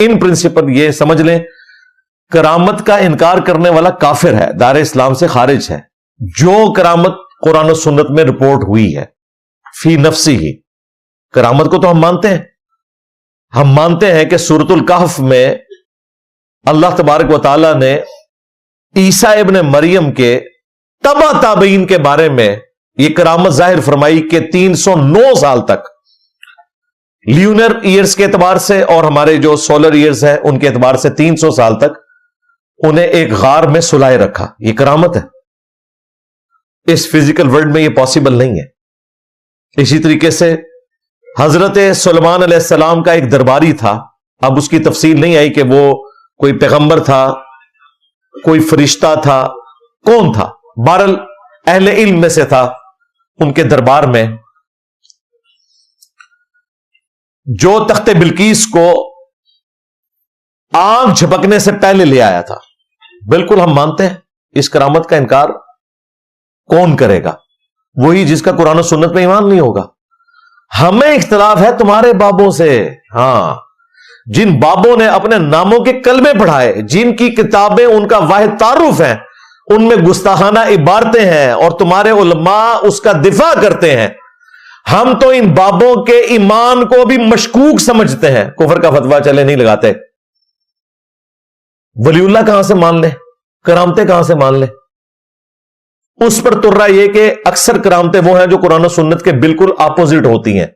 In principle یہ سمجھ لیں، کرامت کا انکار کرنے والا کافر ہے، دار اسلام سے خارج ہے۔ جو کرامت قرآن و سنت میں رپورٹ ہوئی ہے فی نفسی ہی، کرامت کو تو ہم مانتے ہیں۔ ہم مانتے ہیں کہ سورۃ الکہف میں اللہ تبارک و تعالی نے عیسیٰ ابن مریم کے تبع تابعین کے بارے میں یہ کرامت ظاہر فرمائی کہ 309 سال تک لیونر ایئرز کے اعتبار سے اور ہمارے جو سولر ایئرز ہیں ان کے اعتبار سے 300 سال تک انہیں ایک غار میں سلائے رکھا۔ یہ کرامت ہے، اس فزیکل ورلڈ میں یہ پاسبل نہیں ہے۔ اسی طریقے سے حضرت سلیمان علیہ السلام کا ایک درباری تھا، اب اس کی تفصیل نہیں آئی کہ وہ کوئی پیغمبر تھا، کوئی فرشتہ تھا، کون تھا، بہرحال اہل علم میں سے تھا۔ ان کے دربار میں جو تخت بلقیس کو آنکھ جھپکنے سے پہلے لے آیا تھا، بالکل ہم مانتے ہیں۔ اس کرامت کا انکار کون کرے گا؟ وہی جس کا قرآن و سنت میں ایمان نہیں ہوگا۔ ہمیں اختلاف ہے تمہارے بابوں سے، ہاں، جن بابوں نے اپنے ناموں کے کلمے پڑھائے، جن کی کتابیں ان کا واحد تعارف ہے، ان میں گستاخانہ عبارتیں ہیں اور تمہارے علماء اس کا دفاع کرتے ہیں۔ ہم تو ان بابوں کے ایمان کو بھی مشکوک سمجھتے ہیں، کفر کا فتویٰ چلے نہیں لگاتے۔ ولی اللہ کہاں سے مان لیں، کرامتیں کہاں سے مان لیں؟ اس پر ترا یہ کہ اکثر کرامتیں وہ ہیں جو قرآن و سنت کے بالکل اپوزٹ ہوتی ہیں،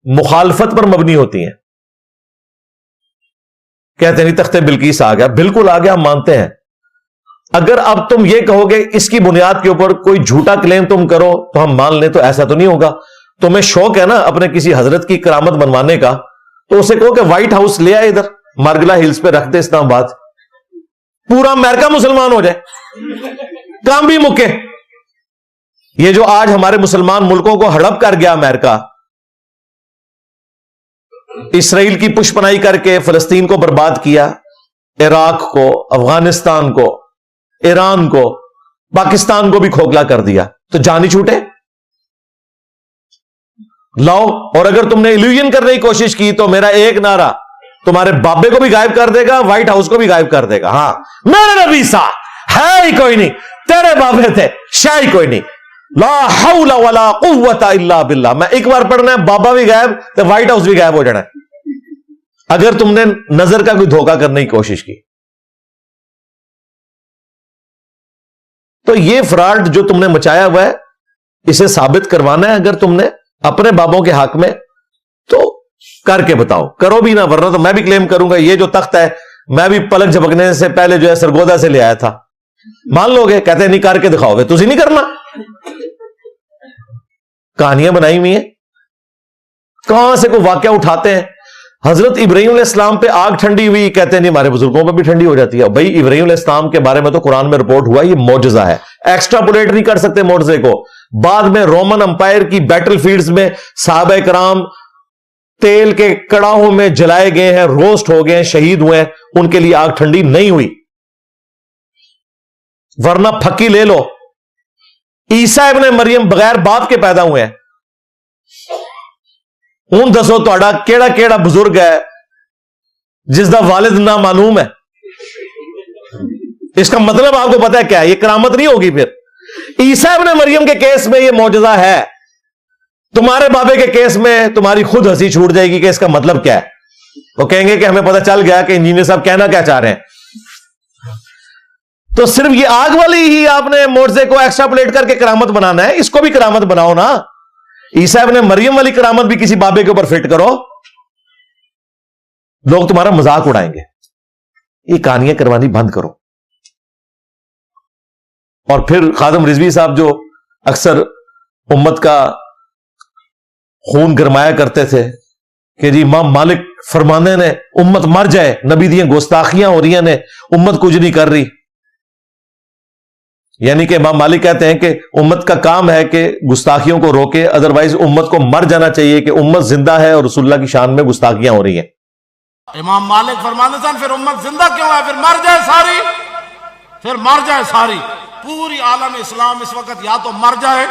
مخالفت پر مبنی ہوتی ہیں۔ کہتے نہیں تخت بلقیس آ گیا، بالکل آ گیا، ہم مانتے ہیں۔ اگر اب تم یہ کہو گے اس کی بنیاد کے اوپر کوئی جھوٹا کلیم تم کرو تو ہم مان لیں، تو ایسا تو نہیں ہوگا۔ تمہیں شوق ہے نا اپنے کسی حضرت کی کرامت بنوانے کا، تو اسے کہو کہ وائٹ ہاؤس لے آئے، ادھر مارگلا ہلز پہ رکھ دے اسلام آباد، پورا امریکہ مسلمان ہو جائے، کام بھی مکے۔ یہ جو آج ہمارے مسلمان ملکوں کو ہڑپ کر گیا امریکہ، اسرائیل کی پشپنائی کر کے فلسطین کو برباد کیا، عراق کو، افغانستان کو، ایران کو، پاکستان کو بھی کھوکھلا کر دیا، تو جان ہی چھوٹے لاؤ۔ اور اگر تم نے ایلیوژن کرنے کی کوشش کی تو میرا ایک نعرہ تمہارے بابے کو بھی غائب کر دے گا، وائٹ ہاؤس کو بھی غائب کر دے گا۔ ہاں، میرے نبی سا ہے ہی کوئی نہیں، تیرے بابے تھے، شاہ ہی کوئی نہیں، لا حول ولا قوت الا باللہ۔ میں ایک بار پڑھنا ہے بابا بھی غائب تو وائٹ ہاؤس بھی غائب ہو جانا ہے اگر تم نے نظر کا کوئی دھوکہ کرنے کی کوشش کی۔ تو یہ فراڈ جو تم نے مچایا ہوا ہے، اسے ثابت کروانا ہے اگر تم نے اپنے بابوں کے حق میں، تو کر کے بتاؤ، کرو بھی نہ، ورنہ تو میں بھی کلیم کروں گا یہ جو تخت ہے میں بھی پلک جھپکنے سے پہلے جو ہے سرگودا سے لے آیا تھا۔ مان لو گے؟ کہتے ہیں نہیں، کر کے دکھاؤ گے، تجھے نہیں کرنا۔ کہانیاں بنائی ہوئی ہیں، کہاں سے کوئی واقعہ اٹھاتے ہیں۔ حضرت ابراہیم علیہ السلام پہ آگ ٹھنڈی ہوئی، کہتے ہیں نہیں ہمارے بزرگوں پہ بھی ٹھنڈی ہو جاتی ہے۔ بھائی ابراہیم علیہ السلام کے بارے میں تو قرآن میں رپورٹ ہوا، یہ معجزہ ہے، ایکسٹراپولیٹ نہیں کر سکتے معجزے کو۔ بعد میں رومن امپائر کی بیٹل فیلڈز میں صحابہ کرام تیل کے کڑاہوں میں جلائے گئے ہیں، روسٹ ہو گئے ہیں، شہید ہوئے ہیں، ان کے لیے آگ ٹھنڈی نہیں ہوئی۔ ورنہ پھکی لے لو، عیسیٰ ابن مریم بغیر باپ کے پیدا ہوئے ہیں۔ ہوں دسو تہاڈا کیڑا کیڑا بزرگ ہے جس دا والد نہ معلوم ہے؟ اس کا مطلب آپ کو پتا ہے کیا ہے؟ یہ کرامت نہیں ہوگی۔ پھر عیسیٰ ابن مریم کے کیس میں یہ معجزہ ہے، تمہارے بابے کے کیس میں تمہاری خود ہنسی چھوٹ جائے گی کہ اس کا مطلب کیا ہے۔ وہ کہیں گے کہ ہمیں پتا چل گیا کہ انجینئر صاحب کہنا کیا چاہ رہے ہیں۔ تو صرف یہ آگ والی ہی آپ نے معجزے کو ایکسٹراپولیٹ کر کے کرامت بنانا ہے؟ اس کو بھی کرامت بناؤ نا۔ عیسیٰ ابن مریم والی کرامت بھی کسی بابے کے اوپر فٹ کرو، لوگ تمہارا مذاق اڑائیں گے۔ یہ کہانیاں کروانی بند کرو۔ اور پھر خادم رضوی صاحب جو اکثر امت کا خون گرمایا کرتے تھے کہ جی امام مالک فرمانے نے امت مر جائے، نبی دیاں گستاخیاں ہو رہی نے، امت کچھ نہیں کر رہی۔ یعنی کہ امام مالک کہتے ہیں کہ امت کا کام ہے کہ گستاخیوں کو روکے، ادروائز امت کو مر جانا چاہیے کہ امت زندہ ہے اور رسول اللہ کی شان میں گستاخیاں ہو رہی ہیں۔ امام مالک فرماتے ہیں پھر امت زندہ کیوں ہے؟ پھر مر جائے ساری، پھر مر جائے ساری۔ پوری عالم اسلام اس وقت یا تو مر جائے،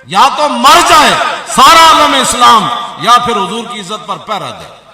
یا تو مر جائے سارا عالم اسلام، یا پھر حضور کی عزت پر پہرا دے۔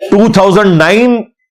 2009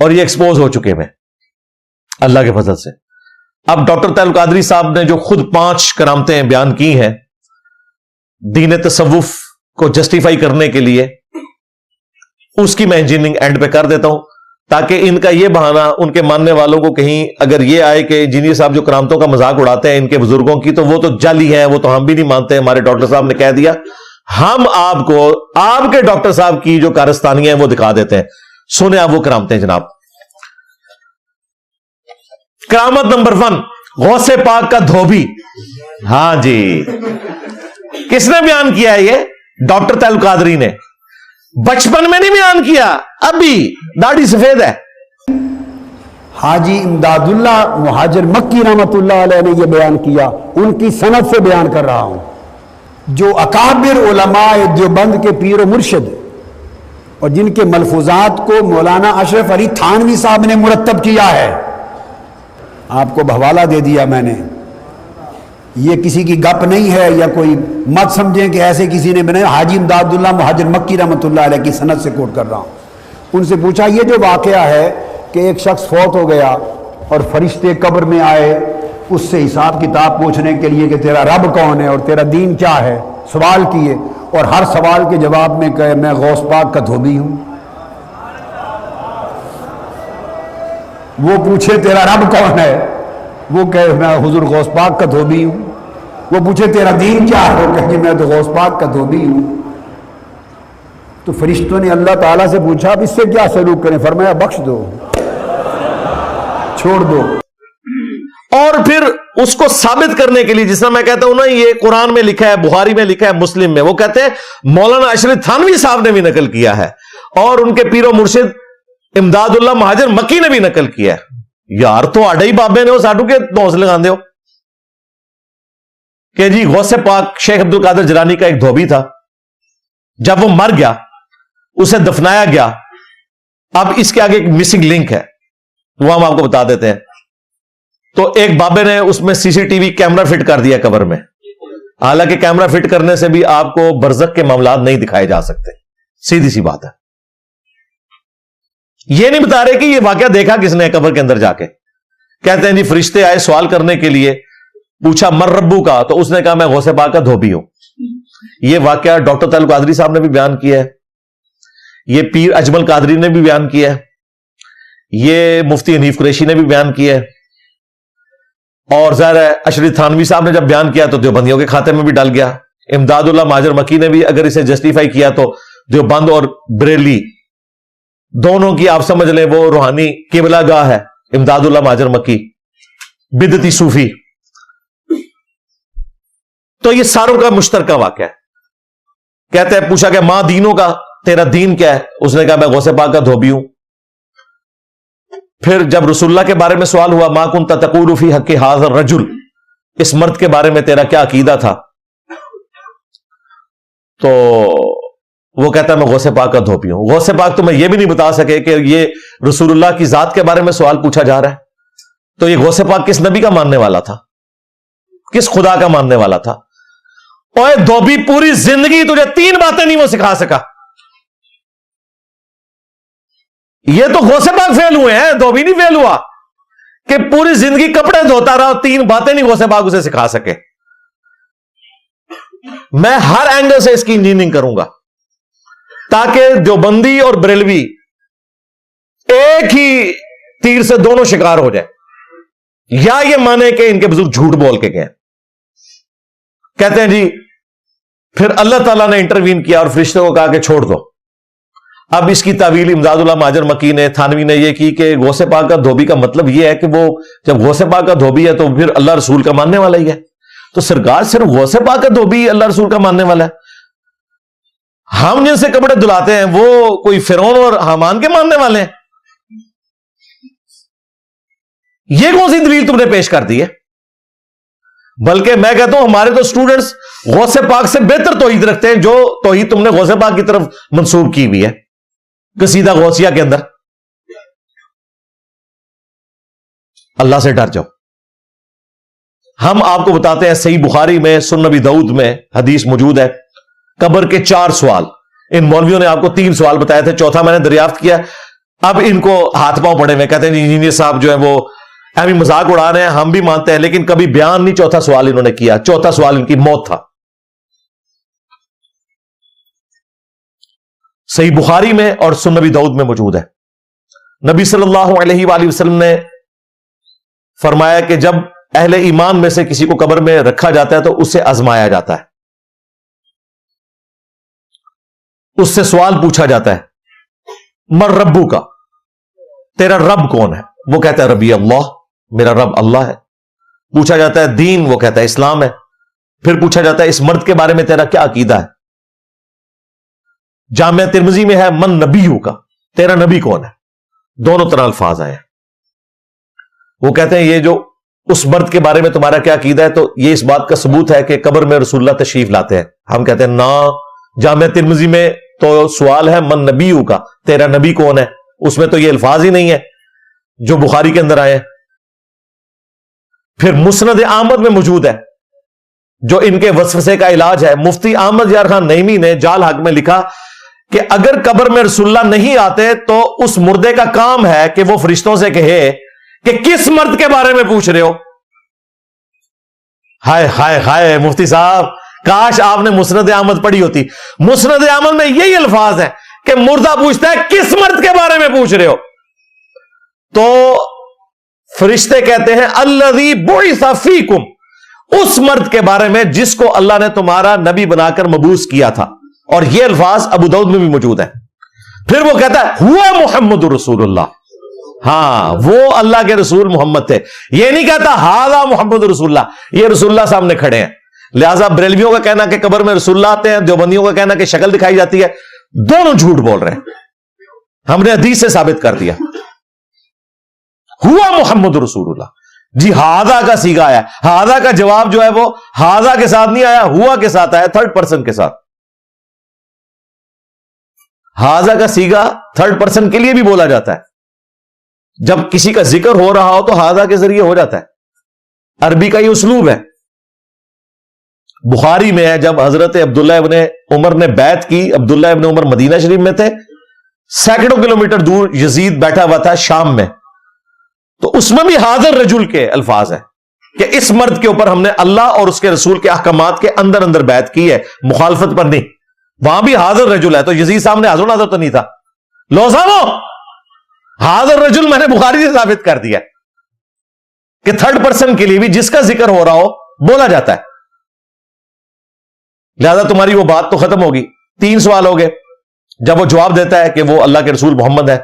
اور یہ ایکسپوز ہو چکے ہیں اللہ کے فضل سے. اب ڈاکٹر طاہر القادری صاحب نے جو خود 5 کرامتیں بیان کی ہیں دین تصوف کو جسٹیفائی کرنے کے لیے، اس کی میں انجینئرنگ اینڈ پہ کر دیتا ہوں تاکہ ان کا یہ بہانہ ان کے ماننے والوں کو کہیں اگر یہ آئے کہ انجینئر صاحب جو کرامتوں کا مذاق اڑاتے ہیں ان کے بزرگوں کی تو وہ تو جعلی ہیں، وہ تو ہم بھی نہیں مانتے. ہمارے ڈاکٹر صاحب نے کہہ دیا ہم آپ کو آپ کے ڈاکٹر صاحب کی جو کارستانیاں ہیں وہ دکھا دیتے ہیں. سنیں آپ وہ کرامتیں جناب. کرامت نمبر 1، غوث پاک کا دھوبی. ہاں جی، کس نے بیان کیا ہے؟ یہ ڈاکٹر طاہر القادری نے. بچپن میں نہیں بیان کیا، ابھی داڑھی سفید ہے. حاجی امداد اللہ مہاجر مکی رحمت اللہ علیہ نے یہ بیان کیا، ان کی سند سے بیان کر رہا ہوں. جو اکابر علماء دیوبند کے پیر و مرشد اور جن کے ملفوظات کو مولانا اشرف علی تھانوی صاحب نے مرتب کیا ہے، آپ کو حوالہ دے دیا میں نے. یہ کسی کی گپ نہیں ہے یا کوئی مت سمجھیں کہ ایسے کسی نے بنایا. حاجی امداد اللہ مہاجر مکی رحمت اللہ علیہ کی سند سے کوٹ کر رہا ہوں. ان سے پوچھا یہ جو واقعہ ہے کہ ایک شخص فوت ہو گیا اور فرشتے قبر میں آئے اس سے حساب کتاب پوچھنے کے لیے کہ تیرا رب کون ہے اور تیرا دین کیا ہے، سوال کیے اور ہر سوال کے جواب میں کہے میں غوث پاک کا دھوبی ہوں. وہ پوچھے تیرا رب کون ہے، وہ کہے میں حضور غوث پاک کا دھوبی ہوں. وہ پوچھے تیرا دین کیا ہے، وہ کہے میں تو غوث پاک کا دھوبی ہوں. تو فرشتوں نے اللہ تعالیٰ سے پوچھا اب اس سے کیا سلوک کریں؟ فرمایا بخش دو، چھوڑ دو. اور پھر اس کو ثابت کرنے کے لیے جس طرح میں کہتا ہوں نا یہ قرآن میں لکھا ہے، بخاری میں لکھا ہے، مسلم میں، وہ کہتے ہیں مولانا اشرف تھانوی صاحب نے بھی نقل کیا ہے اور ان کے پیر و مرشد امداد اللہ مہاجر مکی نے بھی نقل کیا ہے. یار تو آڈے ہی بابے نے وہ ساڈو کے دوس لگاندے ہو کہ جی غوث پاک شیخ عبد القادر جیلانی کا ایک دھوبی تھا، جب وہ مر گیا اسے دفنایا گیا. اب اس کے آگے ایک مسنگ لنک ہے وہ ہم آپ کو بتا دیتے ہیں. تو ایک بابے نے اس میں CCTV کیمرہ فٹ کر دیا قبر میں، حالانکہ کیمرہ فٹ کرنے سے بھی آپ کو برزخ کے معاملات نہیں دکھائے جا سکتے، سیدھی سی بات ہے. یہ نہیں بتا رہے کہ یہ واقعہ دیکھا کس نے قبر کے اندر جا کے. کہتے ہیں جی فرشتے آئے سوال کرنے کے لیے، پوچھا مر ربو کا، تو اس نے کہا میں غوث پاک کا دھوبی ہوں. یہ واقعہ ڈاکٹر طاہر القادری صاحب نے بھی بیان کیا ہے، یہ پیر اجمل قادری نے بھی بیان کیا ہے، یہ مفتی حنیف قریشی نے بھی بیان کیا ہے، اور ظاہر ہے اشرف تھانوی صاحب نے جب بیان کیا تو دیوبندیوں کے کھاتے میں بھی ڈال گیا. امداد اللہ مہاجر مکی نے بھی اگر اسے جسٹیفائی کیا تو دیوبند اور بریلی دونوں کی آپ سمجھ لیں وہ روحانی قبلہ گاہ ہے. امداد اللہ مہاجر مکی بدعتی صوفی، تو یہ ساروں کا مشترکہ واقعہ ہے. کہتے ہیں پوچھا کہ ماں دینوں کا تیرا دین کیا ہے، اس نے کہا میں غوث پاک کا دھوبی ہوں. پھر جب رسول اللہ کے بارے میں سوال ہوا ما کنت تقول فی حق ھذا الرجل، اس مرد کے بارے میں تیرا کیا عقیدہ تھا، تو وہ کہتا ہے میں غوث پاک کا دھوبی ہوں. غوث پاک تو میں یہ بھی نہیں بتا سکے کہ یہ رسول اللہ کی ذات کے بارے میں سوال پوچھا جا رہا ہے. تو یہ غوث پاک کس نبی کا ماننے والا تھا، کس خدا کا ماننے والا تھا؟ اوے دھوبی پوری زندگی تجھے 3 باتیں نہیں وہ سکھا سکا. یہ تو غوث پاک فیل ہوئے ہیں، دھوبی نہیں فیل ہوا کہ پوری زندگی کپڑے دھوتا رہا اور 3 باتیں نہیں غوث پاک اسے سکھا سکے. میں ہر اینگل سے اس کی انجینئرنگ کروں گا تاکہ دیوبندی اور بریلوی ایک ہی تیر سے دونوں شکار ہو جائے، یا یہ مانے کہ ان کے بزرگ جھوٹ بول کے گئے. کہتے ہیں جی پھر اللہ تعالیٰ نے انٹروین کیا اور فرشتوں کو کہا کہ چھوڑ دو. اب اس کی تعویل امداد اللہ مہاجر مکی نے، تھانوی نے یہ کی کہ غوث پاک کا دھوبی کا مطلب یہ ہے کہ وہ جب غوث پاک کا دھوبی ہے تو پھر اللہ رسول کا ماننے والا ہی ہے. تو سرکار صرف غوث پاک کا دھوبی اللہ رسول کا ماننے والا ہے. ہم جن سے کپڑے دھلاتے ہیں وہ کوئی فرعون اور حامان کے ماننے والے ہیں؟ یہ کون سی دلیل تم نے پیش کر دی ہے؟ بلکہ میں کہتا ہوں ہمارے تو سٹوڈنٹس غوث پاک سے بہتر توحید رکھتے ہیں جو توحید تم نے غوث پاک کی طرف منسوب کی ہوئی ہے قصیدہ غوثیہ کے اندر. اللہ سے ڈر جاؤ. ہم آپ کو بتاتے ہیں صحیح بخاری میں، سنن نبی داؤد میں حدیث موجود ہے، قبر کے 4 سوال. ان مولویوں نے آپ کو 3 سوال بتائے تھے، چوتھا میں نے دریافت کیا اب ان کو ہاتھ پاؤں پڑے ہوئے، کہتے ہیں انجینئر صاحب جو ہے وہ ہمیں مذاق اڑا رہے ہیں، ہم بھی مانتے ہیں، لیکن کبھی بیان نہیں چوتھا سوال انہوں نے کیا. چوتھا سوال ان کی موت تھا. صحیح بخاری میں اور سنن نبی داؤد میں موجود ہے. نبی صلی اللہ علیہ وآلہ وسلم نے فرمایا کہ جب اہل ایمان میں سے کسی کو قبر میں رکھا جاتا ہے تو اسے آزمایا جاتا ہے، اس سے سوال پوچھا جاتا ہے مر ربو کا، تیرا رب کون ہے؟ وہ کہتا ہے ربی اللہ، میرا رب اللہ ہے. پوچھا جاتا ہے دین، وہ کہتا ہے اسلام ہے. پھر پوچھا جاتا ہے اس مرد کے بارے میں تیرا کیا عقیدہ ہے؟ جامعہ ترمذی میں ہے من نبیو کا، تیرا نبی کون ہے؟ دونوں طرح الفاظ آئے ہیں. وہ کہتے ہیں یہ جو اس مرد کے بارے میں تمہارا کیا عقیدہ ہے، تو یہ اس بات کا ثبوت ہے کہ قبر میں رسول اللہ تشریف لاتے ہیں. ہم کہتے ہیں نا، جامعہ ترمذی میں تو سوال ہے من نبیو کا، تیرا نبی کون ہے، اس میں تو یہ الفاظ ہی نہیں ہے جو بخاری کے اندر آئے ہیں. پھر مسند احمد میں موجود ہے جو ان کے وسوسے کا علاج ہے. مفتی احمد یار خان نعیمی نے جال حق میں لکھا کہ اگر قبر میں رسول اللہ نہیں آتے تو اس مردے کا کام ہے کہ وہ فرشتوں سے کہے کہ کس مرد کے بارے میں پوچھ رہے ہو. ہائے ہائے ہائے مفتی صاحب، کاش آپ نے مسند احمد پڑھی ہوتی. مسند احمد میں یہی الفاظ ہیں کہ مردہ پوچھتا ہے کس مرد کے بارے میں پوچھ رہے ہو، تو فرشتے کہتے ہیں الذی بعث فیکم، اس مرد کے بارے میں جس کو اللہ نے تمہارا نبی بنا کر مبعوث کیا تھا. اور یہ الفاظ ابو داؤد میں بھی موجود ہے. پھر وہ کہتا ہے ہوا محمد رسول اللہ، ہاں وہ اللہ کے رسول محمد تھے. یہ نہیں کہتا ہاذا محمد رسول اللہ، یہ رسول اللہ سامنے کھڑے ہیں. لہذا بریلویوں کا کہنا کہ قبر میں رسول اللہ آتے ہیں، دیوبندیوں کا کہنا کہ شکل دکھائی جاتی ہے، دونوں جھوٹ بول رہے ہیں. ہم نے حدیث سے ثابت کر دیا ہوا محمد رسول اللہ. جی ہاذا کا صیغہ آیا، ہاذا کا جواب جو ہے وہ ہاذا کے ساتھ نہیں آیا، ہوا کے ساتھ آیا، تھرڈ پرسن کے ساتھ. ہاذا کا صیغہ تھرڈ پرسن کے لیے بھی بولا جاتا ہے، جب کسی کا ذکر ہو رہا ہو تو ہاذا کے ذریعے ہو جاتا ہے. عربی کا یہ اسلوب ہے. بخاری میں ہے جب حضرت عبداللہ ابن عمر نے بیعت کی، عبداللہ ابن عمر مدینہ شریف میں تھے، سینکڑوں کلومیٹر دور یزید بیٹھا ہوا تھا شام میں، تو اس میں بھی حاضر رجل کے الفاظ ہیں کہ اس مرد کے اوپر ہم نے اللہ اور اس کے رسول کے احکامات کے اندر اندر بیعت کی ہے، مخالفت پر نہیں. وہاں بھی حاضر رجل ہے، تو یزید سامنے حاضر ناظر تو نہیں تھا. لو سامو حاضر رجل میں نے بخاری سے ثابت کر دیا کہ تھرڈ پرسن کے لیے بھی جس کا ذکر ہو رہا ہو بولا جاتا ہے. لہذا تمہاری وہ بات تو ختم ہوگی. 3 سوال ہو گئے. جب وہ جواب دیتا ہے کہ وہ اللہ کے رسول محمد ہے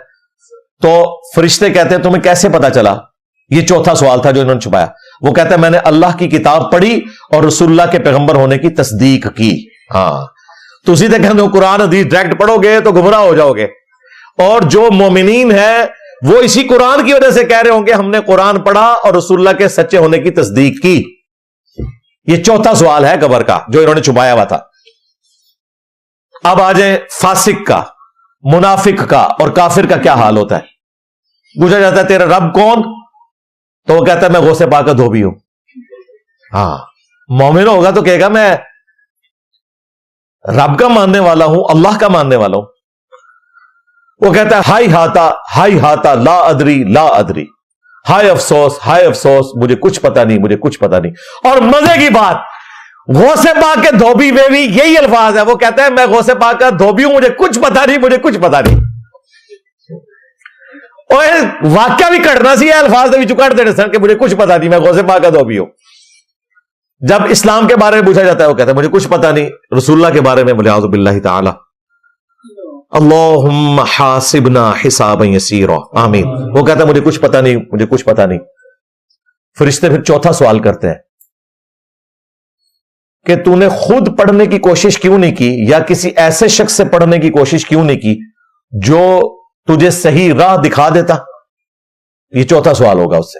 تو فرشتے کہتے ہیں تمہیں کیسے پتا چلا؟ یہ چوتھا سوال تھا جو انہوں نے چھپایا. وہ کہتا ہے میں نے اللہ کی کتاب پڑھی اور رسول اللہ کے پیغمبر ہونے کی تصدیق کی. ہاں تو اسی طرح کہتے ہو قرآن حدیث ڈائریکٹ پڑھو گے تو گمراہ ہو جاؤ گے. اور جو مومنین ہیں وہ اسی قرآن کی وجہ سے کہہ رہے ہوں گے ہم نے قرآن پڑھا اور رسول اللہ کے سچے ہونے کی تصدیق کی. یہ چوتھا سوال ہے قبر کا جو انہوں نے چھپایا ہوا تھا. اب آ جائیں فاسق کا، منافق کا اور کافر کا کیا حال ہوتا ہے. پوچھا جاتا ہے تیرا رب کون؟ تو وہ کہتا ہے میں غوث پاک کا دھوبی ہوں. ہاں مومن ہوگا تو کہے گا میں رب کا ماننے والا ہوں، اللہ کا ماننے والا ہوں. وہ کہتا ہے ہائی ہاتا لا ادری لا ادری، ہائے افسوس مجھے کچھ پتا نہیں، مجھے کچھ پتا نہیں. اور مزے کی بات غوث پاک کے دھوبی میں بھی یہی الفاظ ہے. وہ کہتا ہے میں غوث پاک کا دھوبی ہوں، مجھے کچھ پتا نہیں، مجھے کچھ پتا نہیں. اور واقعہ بھی کٹنا سی الفاظ بھی چکاٹ دینے سن کہ مجھے کچھ پتا نہیں، میں غوث پاک کا دھوبی ہوں. جب اسلام کے بارے میں پوچھا جاتا ہے وہ کہتا ہے مجھے کچھ پتا نہیں. رسول اللہ کے بارے میں اعوذ باللہ تعالی اللہم حاسبنا حسابا یسیرا آمین. وہ کہتا ہے مجھے کچھ پتا نہیں، مجھے کچھ پتا نہیں. فرشتے پھر چوتھا سوال کرتے ہیں کہ تو نے خود پڑھنے کی کوشش کیوں نہیں کی یا کسی ایسے شخص سے پڑھنے کی کوشش کیوں نہیں کی جو تجھے صحیح راہ دکھا دیتا. یہ چوتھا سوال ہوگا اس سے.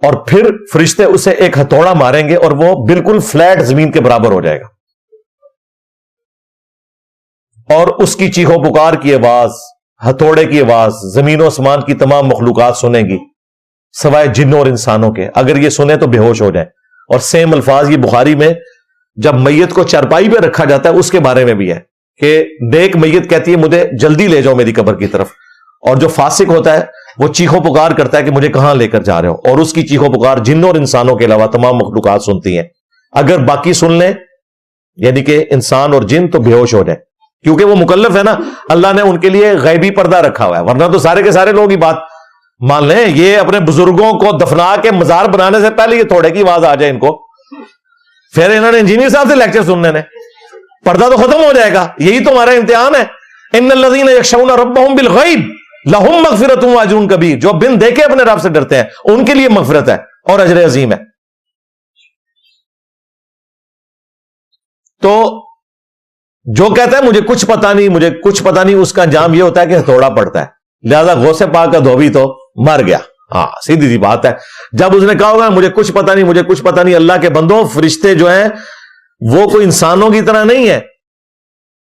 اور پھر فرشتے اسے ایک ہتھوڑا ماریں گے اور وہ بالکل فلیٹ زمین کے برابر ہو جائے گا. اور اس کی چیخو پکار کی آواز، ہتھوڑے کی آواز زمین و آسمان کی تمام مخلوقات سنیں گی سوائے جنوں اور انسانوں کے. اگر یہ سنیں تو بے ہوش ہو جائیں. اور سیم الفاظ یہ بخاری میں جب میت کو چرپائی پہ رکھا جاتا ہے اس کے بارے میں بھی ہے کہ نیک میت کہتی ہے مجھے جلدی لے جاؤ میری قبر کی طرف، اور جو فاسق ہوتا ہے وہ چیخو پکار کرتا ہے کہ مجھے کہاں لے کر جا رہے ہو، اور اس کی چیخو پکار جنوں اور انسانوں کے علاوہ تمام مخلوقات سنتی ہیں. اگر باقی سن لیں یعنی کہ انسان اور جن تو بے ہوش ہو جائیں، کیونکہ وہ مکلف ہے نا، اللہ نے ان کے لیے غیبی پردہ رکھا ہوا ہے، ورنہ تو سارے کے سارے لوگ ہی بات مان لیں. یہ اپنے بزرگوں کو دفنا کے مزار بنانے سے پہلے یہ تھوڑے کی آواز آ جائے ان کو، پھر انہوں نے انجینئر صاحب سے لیکچر سننے نے، پردہ تو ختم ہو جائے گا. یہی تو ہمارا امتحان ہے. ان الذین یخشون ربهم بالغیب لہم مغفرۃ واجر کبیر، جو بن دیکھے اپنے رب سے ڈرتے ہیں ان کے لیے مغفرت ہے اور اجر عظیم ہے. تو جو کہتا ہے مجھے کچھ پتا نہیں، مجھے کچھ پتا نہیں، اس کا انجام یہ ہوتا ہے کہ ہتھوڑا پڑتا ہے. لہذا غوث پاک کا دھوبی تو مر گیا. ہاں سیدھی سی بات ہے. جب اس نے کہا ہوگا مجھے کچھ پتا نہیں، مجھے کچھ پتا نہیں، اللہ کے بندوں فرشتے جو ہیں وہ کوئی انسانوں کی طرح نہیں ہے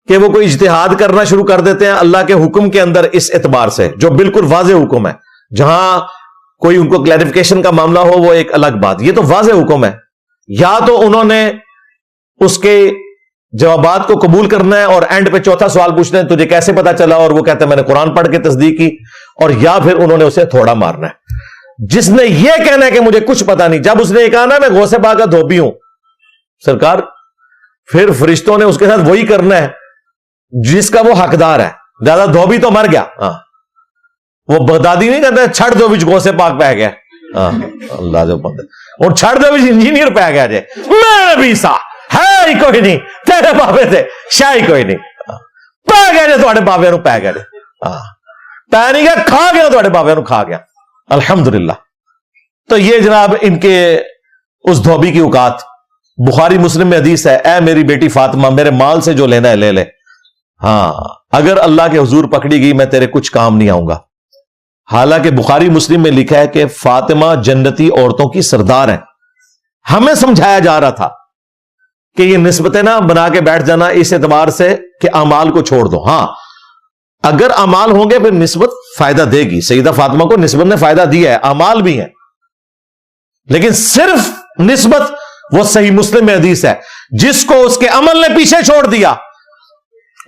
کہ وہ کوئی اجتہاد کرنا شروع کر دیتے ہیں اللہ کے حکم کے اندر، اس اعتبار سے جو بالکل واضح حکم ہے. جہاں کوئی ان کو کلیریفیکیشن کا معاملہ ہو وہ ایک الگ بات، یہ تو واضح حکم ہے. یا تو انہوں نے اس کے جوابات کو قبول کرنا ہے اور اینڈ پہ چوتھا سوال پوچھنا ہے تجھے کیسے پتا چلا، اور وہ کہتا ہے میں نے قرآن پڑھ کے تصدیق کی، اور یا پھر انہوں نے اسے تھوڑا مارنا ہے. جس نے یہ کہنا ہے کہ مجھے کچھ پتا نہیں، جب اس نے یہ کہا نا میں غوث پاک کا دھوبی ہوں سرکار، پھر فرشتوں نے اس کے ساتھ وہی کرنا ہے جس کا وہ حقدار ہے. زیادہ دھوبی تو مر گیا. ہاں وہ بغدادی نہیں کہتا چھڑ دو بچ غوث پاک پہ گیا. ہاں اللہ جو بندے، اور چھڑ دو بچ انجینئر پہ گیا جے میں بھی سا ہے ہی کوئی نہیں، تیرے بابے سے شاہی کوئی نہیں، پہ گیا جے تھوڑے بابے نو پہ گیا جے. ہاں پہ نہیں گیا، کھا گیا تھوڑے بابے نو کھا گیا. الحمدللہ. تو یہ جناب ان کے اس دھوبی کی اوقات. بخاری مسلم میں حدیث ہے، اے میری بیٹی فاطمہ میرے مال سے جو لینا ہے لے لے، ہاں اگر اللہ کے حضور پکڑی گئی میں تیرے کچھ کام نہیں آؤں گا. حالانکہ بخاری مسلم میں لکھا ہے کہ فاطمہ جنتی عورتوں کی سردار ہیں. ہمیں سمجھایا جا رہا تھا کہ یہ نسبتیں نہ بنا کے بیٹھ جانا اس اعتبار سے کہ اعمال کو چھوڑ دو. ہاں اگر اعمال ہوں گے پھر نسبت فائدہ دے گی. سیدہ فاطمہ کو نسبت نے فائدہ دیا ہے، اعمال بھی ہیں، لیکن صرف نسبت. وہ صحیح مسلم میں حدیث ہے، جس کو اس کے عمل نے پیچھے چھوڑ دیا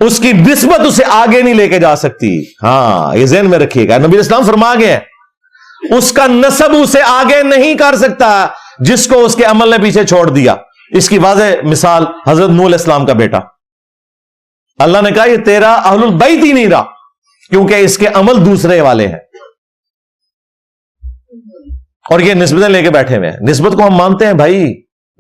اس کی نسبت اسے آگے نہیں لے کے جا سکتی. ہاں یہ ذہن میں رکھیے گا، نبی اسلام فرما گئے ہیں اس کا نسب اسے آگے نہیں کر سکتا جس کو اس کے عمل نے پیچھے چھوڑ دیا. اس کی واضح مثال حضرت نوح علیہ السلام کا بیٹا. اللہ نے کہا یہ تیرا اہل البیت ہی نہیں رہا کیونکہ اس کے عمل دوسرے والے ہیں، اور یہ نسبتیں لے کے بیٹھے ہوئے ہیں. نسبت کو ہم مانتے ہیں بھائی،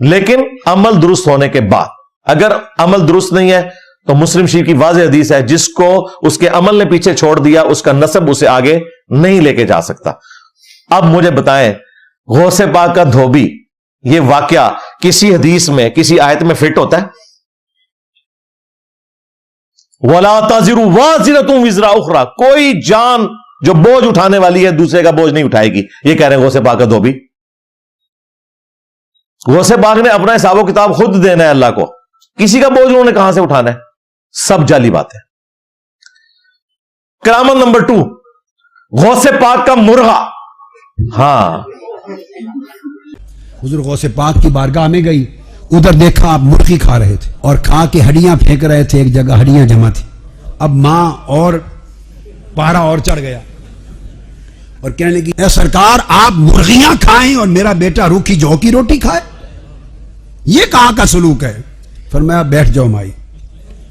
لیکن عمل درست ہونے کے بعد. اگر عمل درست نہیں ہے تو مسلم شریف کی واضح حدیث ہے جس کو اس کے عمل نے پیچھے چھوڑ دیا اس کا نسب اسے آگے نہیں لے کے جا سکتا. اب مجھے بتائیں غوث پاک کا دھوبی یہ واقعہ کسی حدیث میں کسی آیت میں فٹ ہوتا ہے؟ وَلَا تَزِرُ وَازِرَةٌ وِزْرَ أُخْرَى، کوئی جان جو بوجھ اٹھانے والی ہے دوسرے کا بوجھ نہیں اٹھائے گی. یہ کہہ رہے ہیں غوث پاک کا دھوبی. غوث پاک نے اپنا حساب و کتاب خود دینا ہے اللہ کو، کسی کا بوجھ انہوں نے کہاں سے اٹھانا ہے؟ سب جعلی بات ہے. کرامت نمبر 2، غوث پاک کا مرغا. ہاں حضور غوث پاک کی بارگاہ میں گئی، ادھر دیکھا آپ مرغی کھا رہے تھے اور کھا کے ہڈیاں پھینک رہے تھے، ایک جگہ ہڈیاں جمع تھی. اب ماں اور پارا اور چڑھ گیا اور کہنے لگی اے سرکار آپ مرغیاں کھائیں اور میرا بیٹا روکھی جو کی روٹی کھائے، یہ کہاں کا سلوک ہے؟ فرمایا بیٹھ جاؤ مائی.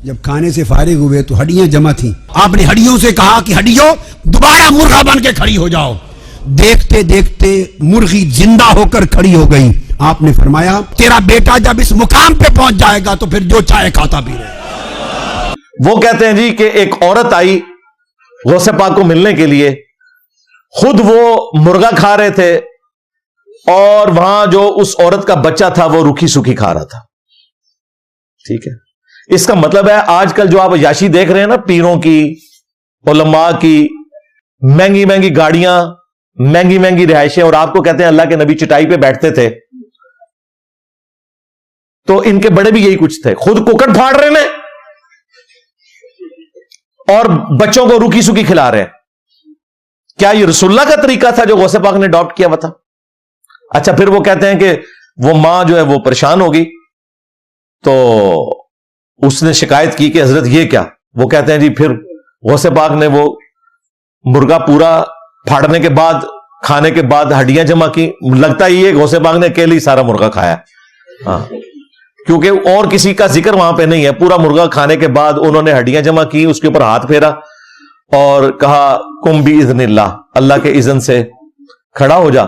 جب کھانے سے فارغ ہوئے تو ہڈیاں جمع تھیں. آپ نے ہڈیوں سے کہا کہ ہڈیوں دوبارہ مرغا بن کے کھڑی ہو جاؤ. دیکھتے دیکھتے مرغی زندہ ہو کر کھڑی ہو گئی. آپ نے فرمایا تیرا بیٹا جب اس مقام پہ پہنچ جائے گا تو پھر جو چاہے کھاتا بھی رہے. وہ کہتے ہیں جی کہ ایک عورت آئی غوث پاک کو ملنے کے لیے، خود وہ مرغا کھا رہے تھے اور وہاں جو اس عورت کا بچہ تھا وہ روکھی سوکھی کھا رہا تھا. ٹھیک ہے، اس کا مطلب ہے آج کل جو آپ عیاشی دیکھ رہے ہیں نا، پیروں کی، علماء کی، مہنگی مہنگی گاڑیاں، مہنگی مہنگی رہائشیں، اور آپ کو کہتے ہیں اللہ کے نبی چٹائی پہ بیٹھتے تھے، تو ان کے بڑے بھی یہی کچھ تھے. خود کوکٹ پھاڑ رہے ہیں اور بچوں کو روکھی سوکھی کھلا رہے ہیں. کیا یہ رسول اللہ کا طریقہ تھا جو غوث پاک نے اڈاپٹ کیا ہوا تھا؟ اچھا پھر وہ کہتے ہیں کہ وہ ماں جو ہے وہ پریشان ہوگی تو اس نے شکایت کی کہ حضرت یہ کیا؟ وہ کہتے ہیں جی پھر غوث پاک نے وہ مرغا پورا پھاڑنے کے بعد کھانے کے بعد ہڈیاں جمع کی. لگتا ہی ہے غوث پاک نے اکیلے ہی سارا مرغا کھایا. ہاں کیونکہ اور کسی کا ذکر وہاں پہ نہیں ہے. پورا مرغا کھانے کے بعد انہوں نے ہڈیاں جمع کی, اس کے اوپر ہاتھ پھیرا اور کہا کم باذن اللہ, اللہ کے اذن سے کھڑا ہو جا.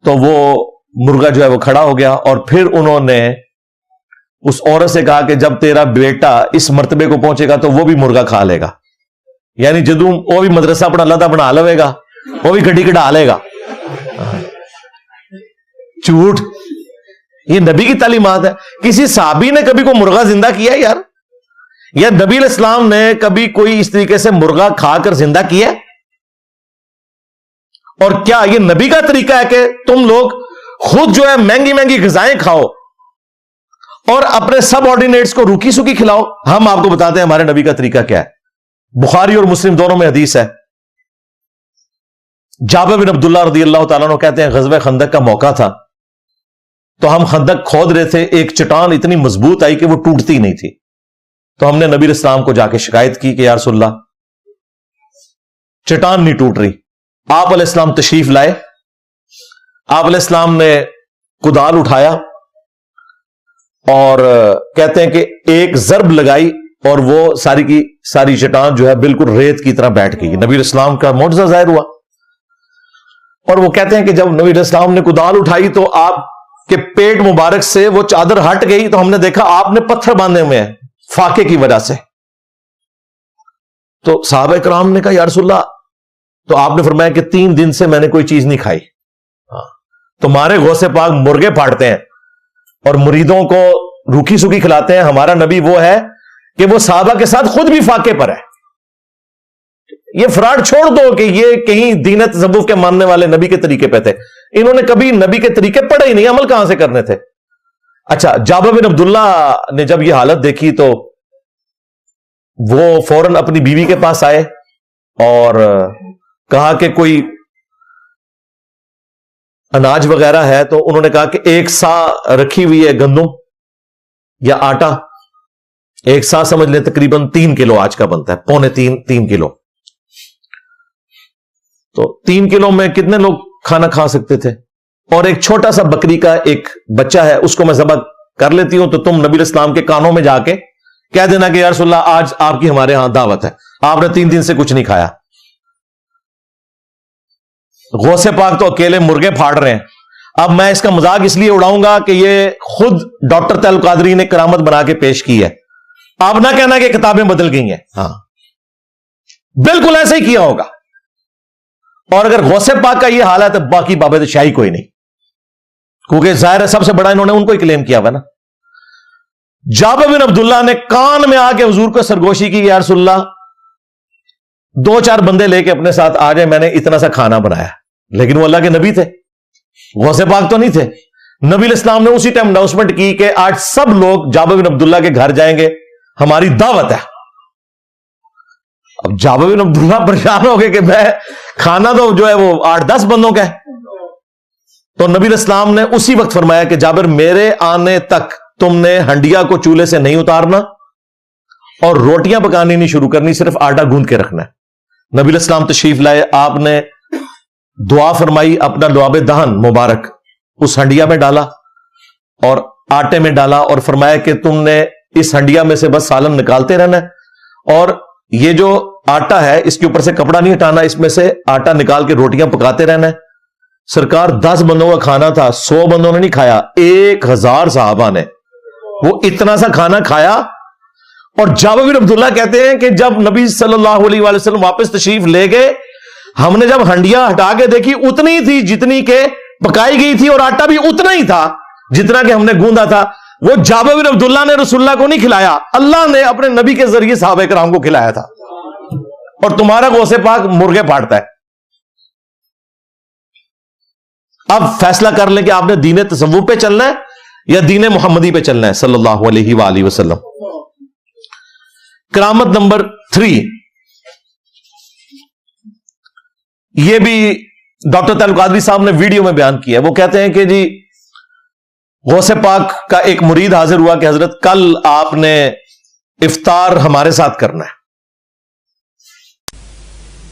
تو وہ مرغا جو ہے وہ کھڑا ہو گیا. اور پھر انہوں نے اس عورت سے کہا کہ جب تیرا بیٹا اس مرتبے کو پہنچے گا تو وہ بھی مرغا کھا لے گا. یعنی جدوں وہ بھی مدرسہ اپنا اللہ بنا لے گا, وہ بھی گڈی کٹا لے گا. جھوٹ. یہ نبی کی تعلیمات ہے. کسی صحابی نے کبھی کوئی مرغا زندہ کیا ہے یار؟ یا نبی علیہ السلام نے کبھی کوئی اس طریقے سے مرغا کھا کر زندہ کیا؟ اور کیا یہ نبی کا طریقہ ہے کہ تم لوگ خود جو ہے مہنگی مہنگی غذائیں کھاؤ اور اپنے سب آرڈینیٹس کو روکی سوکی کھلاؤ؟ ہم آپ کو بتاتے ہیں ہمارے نبی کا طریقہ کیا ہے. بخاری اور مسلم دونوں میں حدیث ہے. جابر بن عبداللہ رضی اللہ تعالیٰ عنہ کہتے ہیں غزوہ خندق کا موقع تھا تو ہم خندق کھود رہے تھے. ایک چٹان اتنی مضبوط آئی کہ وہ ٹوٹتی نہیں تھی. تو ہم نے نبی علیہ السلام کو جا کے شکایت کی کہ یا رسول اللہ چٹان نہیں ٹوٹ رہی. آپ علیہ السلام تشریف لائے. آپ علیہ السلام نے کدال اٹھایا اور کہتے ہیں کہ ایک ضرب لگائی اور وہ ساری کی ساری چٹان جو ہے بالکل ریت کی طرح بیٹھ گئی. نبی علیہ السلام کا معجزہ ظاہر ہوا. اور وہ کہتے ہیں کہ جب نبی علیہ السلام نے کدال اٹھائی تو آپ کے پیٹ مبارک سے وہ چادر ہٹ گئی تو ہم نے دیکھا آپ نے پتھر باندھے ہوئے ہیں فاقے کی وجہ سے. تو صحابہ کرام نے کہا یا رسول اللہ, تو آپ نے فرمایا کہ 3 دن سے میں نے کوئی چیز نہیں کھائی. تمہارے غوث پاک مرغے پھاڑتے ہیں اور مریدوں کو روکھی سوکھی کھلاتے ہیں. ہمارا نبی وہ ہے کہ وہ صحابہ کے ساتھ خود بھی فاقے پر ہے. یہ فراڈ چھوڑ دو کہ یہ کہیں دین تصوف کے ماننے والے نبی کے طریقے پہ تھے. انہوں نے کبھی نبی کے طریقے پڑھے ہی نہیں, عمل کہاں سے کرنے تھے. اچھا, جابر بن عبداللہ نے جب یہ حالت دیکھی تو وہ فوراً اپنی بیوی کے پاس آئے اور کہا کہ کوئی اناج وغیرہ ہے. تو انہوں نے کہا کہ 1 سا رکھی ہوئی ہے گندم یا آٹا. 1 سا سمجھ لیں تقریباً 3 کلو آج کا بنتا ہے, پونے 3 کلو. تو 3 کلو میں کتنے لوگ کھانا کھا سکتے تھے؟ اور ایک چھوٹا سا بکری کا ایک بچہ ہے, اس کو میں ذبح کر لیتی ہوں تو تم نبی علیہ السلام کے کانوں میں جا کے کہہ دینا کہ یا رسول اللہ آج آپ کی ہمارے ہاں دعوت ہے, آپ نے 3 دن سے کچھ نہیں کھایا. غوث پاک تو اکیلے مرغے پھاڑ رہے ہیں. اب میں اس کا مذاق اس لیے اڑاؤں گا کہ یہ خود ڈاکٹر طیب القادری نے کرامت بنا کے پیش کی ہے. آپ نہ کہنا کہ کتابیں بدل گئی ہیں. ہاں بالکل ایسے ہی کیا ہوگا. اور اگر غوث پاک کا یہ حال ہے تو باقی بابے شاہی کوئی نہیں, کیونکہ ظاہر ہے سب سے بڑا انہوں نے ان کو ہی کلیم کیا ہوا نا. جابر بن عبداللہ نے کان میں آ کے حضور کو سرگوشی کی یا رسول اللہ 2-4 بندے لے کے اپنے ساتھ آ جائے, میں نے اتنا سا کھانا بنایا. لیکن وہ اللہ کے نبی تھے, غوث پاک تو نہیں تھے. نبی علیہ السلام نے اسی ٹائم اناؤنسمنٹ کی کہ آج سب لوگ جابر بن عبداللہ کے گھر جائیں گے, ہماری دعوت ہے. اب جابر بن عبداللہ پریشان ہو گئے کہ میں کھانا تو جو ہے وہ 8-10 بندوں کا ہے. تو نبی علیہ السلام نے اسی وقت فرمایا کہ جابر میرے آنے تک تم نے ہنڈیا کو چولہے سے نہیں اتارنا اور روٹیاں پکانی نہیں شروع کرنی, صرف آٹا گوندھ کے رکھنا ہے. نبی علیہ السلام تشریف لائے, آپ نے دعا فرمائی, اپنا لعاب دہن مبارک اس ہنڈیا میں ڈالا اور آٹے میں ڈالا اور فرمایا کہ تم نے اس ہنڈیا میں سے بس سالن نکالتے رہنا ہے اور یہ جو آٹا ہے اس کے اوپر سے کپڑا نہیں ہٹانا, اس میں سے آٹا نکال کے روٹیاں پکاتے رہنا ہے. سرکار 10 بندوں کا کھانا تھا, 100 بندوں نے نہیں کھایا, 1000 صحابہ نے وہ اتنا سا کھانا کھایا. اور جابر بن عبداللہ کہتے ہیں کہ جب نبی صلی اللہ علیہ وآلہ وسلم واپس تشریف لے گئے, ہم نے جب ہنڈیاں ہٹا کے دیکھی اتنی تھی جتنی کہ پکائی گئی تھی اور آٹا بھی اتنا ہی تھا جتنا کہ ہم نے گوندا تھا. وہ جابر بن عبداللہ نے رسول اللہ کو نہیں کھلایا, اللہ نے اپنے نبی کے ذریعے صحابہ کرام کو کھلایا تھا. اور تمہارا غوث پاک مرغے پھاڑتا ہے. اب فیصلہ کر لیں کہ آپ نے دین تصوف پہ چلنا ہے یا دین محمدی پہ چلنا ہے صلی اللہ علیہ وآلہ وسلم. کرامت نمبر 3, یہ بھی ڈاکٹر طیب القادری صاحب نے ویڈیو میں بیان کیا. وہ کہتے ہیں کہ جی غوث پاک کا ایک مرید حاضر ہوا کہ حضرت کل آپ نے افطار ہمارے ساتھ کرنا ہے.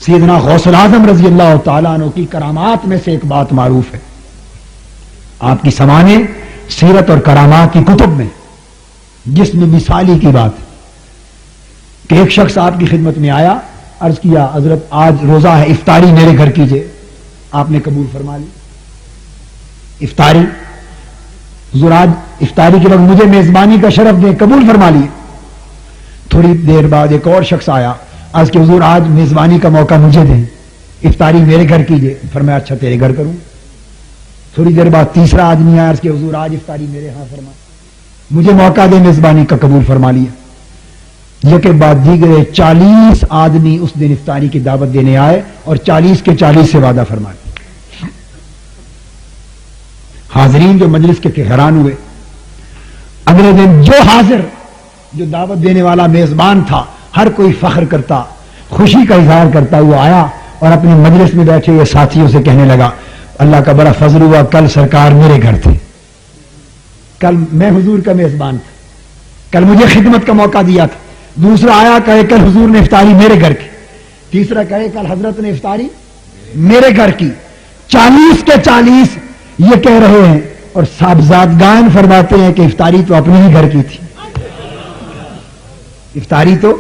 سیدنا غوث العظم رضی اللہ تعالیٰ عنہ کی کرامات میں سے ایک بات معروف ہے. آپ کی سمانے سیرت اور کرامات کی کتب میں جس میں مثالی کی بات کہ ایک شخص آپ کی خدمت میں آیا, عرض کیا حضرت آج روزہ ہے, افطاری میرے گھر کیجئے. آپ نے قبول فرما لی افطاری. حضور آج افطاری کے وقت مجھے میزبانی کا شرف دیں, قبول فرما لیے. تھوڑی دیر بعد ایک اور شخص آیا, عرض کہ حضور آج میزبانی کا موقع مجھے دیں, افطاری میرے گھر کیجئے. فرمایا اچھا تیرے گھر کروں. تھوڑی دیر بعد تیسرا آدمی آیا, عرض کہ حضور آج افطاری میرے ہاں فرما, مجھے موقع دے میزبانی کا, قبول فرما لیا. یہ کے بعد دیگر 40 آدمی اس دن افطاری کی دعوت دینے آئے اور 40 کے 40 سے وعدہ فرما لیا. حاضرین جو مجلس کے حیران ہوئے. اگلے دن جو حاضر, جو دعوت دینے والا میزبان تھا, ہر کوئی فخر کرتا, خوشی کا اظہار کرتا ہوا آیا اور اپنے مجلس میں بیٹھے ہوئے ساتھیوں سے کہنے لگا اللہ کا بڑا فضل ہوا, کل سرکار میرے گھر تھے, کل میں حضور کا میزبان تھا, کل مجھے خدمت کا موقع دیا تھا. دوسرا آیا کہے کل حضور نے افطاری میرے گھر کی. تیسرا کہے کل حضرت نے افطاری میرے گھر کی. 40 کے 40 یہ کہہ رہے ہیں اور صاحبزادگان فرماتے ہیں کہ افطاری تو اپنے ہی گھر کی تھی, افطاری تو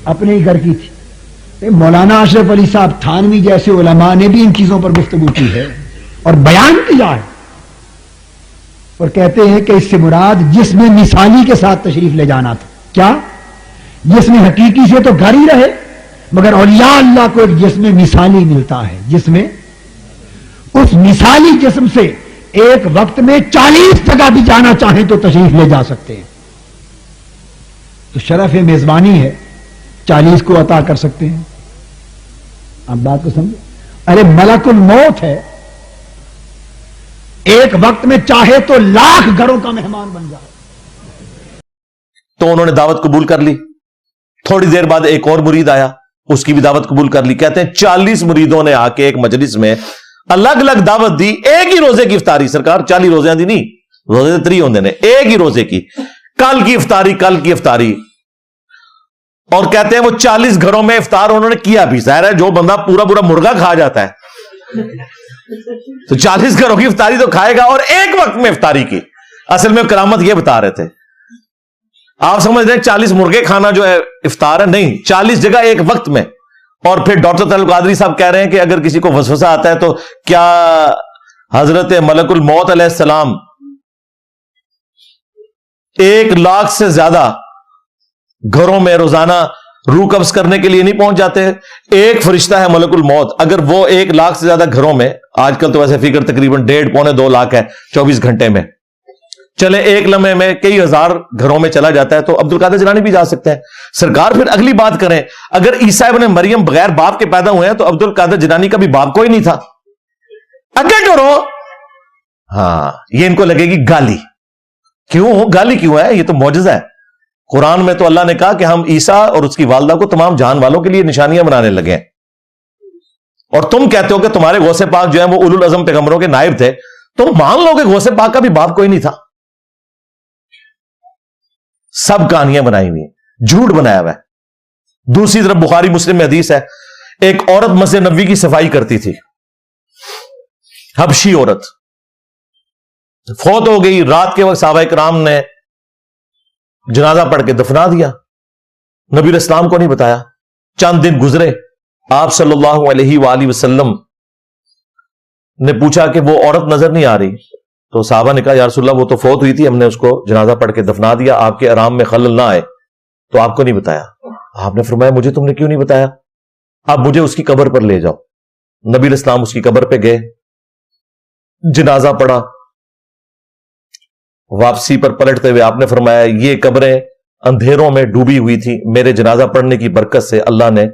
اپنے ہی گھر کی تھی. مولانا اشرف علی صاحب تھانوی جیسے علماء نے بھی ان چیزوں پر گفتگو کی ہے اور بیان کیا ہے, اور کہتے ہیں کہ اس سے مراد جس میں مثالی کے ساتھ تشریف لے جانا تھا. کیا جس میں حقیقی سے تو گھر ہی رہے, مگر اولیاء اللہ کو ایک جسم مثالی ملتا ہے, جس میں اس مثالی جسم سے ایک وقت میں 40 جگہ بھی جانا چاہیں تو تشریف لے جا سکتے ہیں. تو شرف میزبانی ہے, 40 کو عطا کر سکتے ہیں. آپ بات کو سمجھے. ارے ملک الموت ہے, ایک وقت میں چاہے تو 1,00,000 گھروں کا مہمان بن جائے. تو انہوں نے دعوت قبول کر لی. تھوڑی دیر بعد ایک اور مرید آیا, اس کی بھی دعوت قبول کر لی. کہتے ہیں 40 مریدوں نے آ کے ایک مجلس میں الگ الگ دعوت دی, ایک ہی روزے کی افطاری. سرکار 40 روزے دی نہیں, روزے 3 ہوندے نے, ایک ہی روزے کی, کل کی افطاری, کل کی افطاری. اور کہتے ہیں وہ 40 گھروں میں افطار انہوں نے کیا بھی. ظاہر ہے جو بندہ پورا پورا مرغا کھا جاتا ہے تو 40 گھروں کی افطاری تو کھائے گا, اور ایک وقت میں افطاری کی. اصل میں کرامت یہ بتا رہے تھے, آپ سمجھ رہے ہیں 40 مرغے کھانا جو ہے افطار ہے, نہیں, 40 جگہ ایک وقت میں. اور پھر ڈاکٹر طلعت القادری صاحب کہہ رہے ہیں کہ اگر کسی کو وسوسہ آتا ہے تو کیا حضرت ملک الموت علیہ السلام 1,00,000 سے زیادہ گھروں میں روزانہ روح قبض کرنے کے لیے نہیں پہنچ جاتے؟ ایک فرشتہ ہے ملک الموت, اگر وہ 1,00,000 سے زیادہ گھروں میں, آج کل تو ویسے فگر تقریباً 1.5-2 لاکھ ہے 24 گھنٹے میں, چلے ایک لمحے میں کئی ہزار گھروں میں چلا جاتا ہے, تو عبد القادر جیلانی بھی جا سکتے ہیں. سرکار پھر اگلی بات کریں, اگر عیسیٰ ابن مریم بغیر باپ کے پیدا ہوئے ہیں تو عبد القادر جیلانی کا بھی باپ کوئی نہیں تھا. اگے ٹورو. ہاں, یہ ان کو لگے گی گالی. کیوں گالی کیوں ہے؟ یہ تو معجزہ ہے. قرآن میں تو اللہ نے کہا کہ ہم عیسیٰ اور اس کی والدہ کو تمام جان والوں کے لیے نشانیاں بنانے لگے ہیں, اور تم کہتے ہو کہ تمہارے غوث پاک جو ہے وہ اولو العزم پیغمبروں کے نائب تھے. تم مان لو کہ غوث پاک کا بھی باپ کوئی نہیں تھا. سب کہانیاں بنائی ہوئی ہیں, جھوٹ بنایا ہوا ہے. دوسری طرف بخاری مسلم میں حدیث ہے, ایک عورت مسجد نبوی کی صفائی کرتی تھی, حبشی عورت, فوت ہو گئی. رات کے وقت صحابہ کرام نے جنازہ پڑھ کے دفنا دیا, نبی علیہ السلام کو نہیں بتایا. چند دن گزرے, آپ صلی اللہ علیہ وآلہ وسلم نے پوچھا کہ وہ عورت نظر نہیں آ رہی, تو صحابہ نے کہا یا رسول اللہ وہ تو فوت ہوئی تھی, ہم نے اس کو جنازہ پڑھ کے دفنا دیا, آپ کے آرام میں خلل نہ آئے تو آپ کو نہیں بتایا. آپ نے فرمایا مجھے تم نے کیوں نہیں بتایا؟ اب مجھے اس کی قبر پر لے جاؤ. نبی علیہ السلام اس کی قبر پہ گئے, جنازہ پڑھا. واپسی پر پلٹتے ہوئے آپ نے فرمایا یہ قبریں اندھیروں میں ڈوبی ہوئی تھی, میرے جنازہ پڑھنے کی برکت سے اللہ نے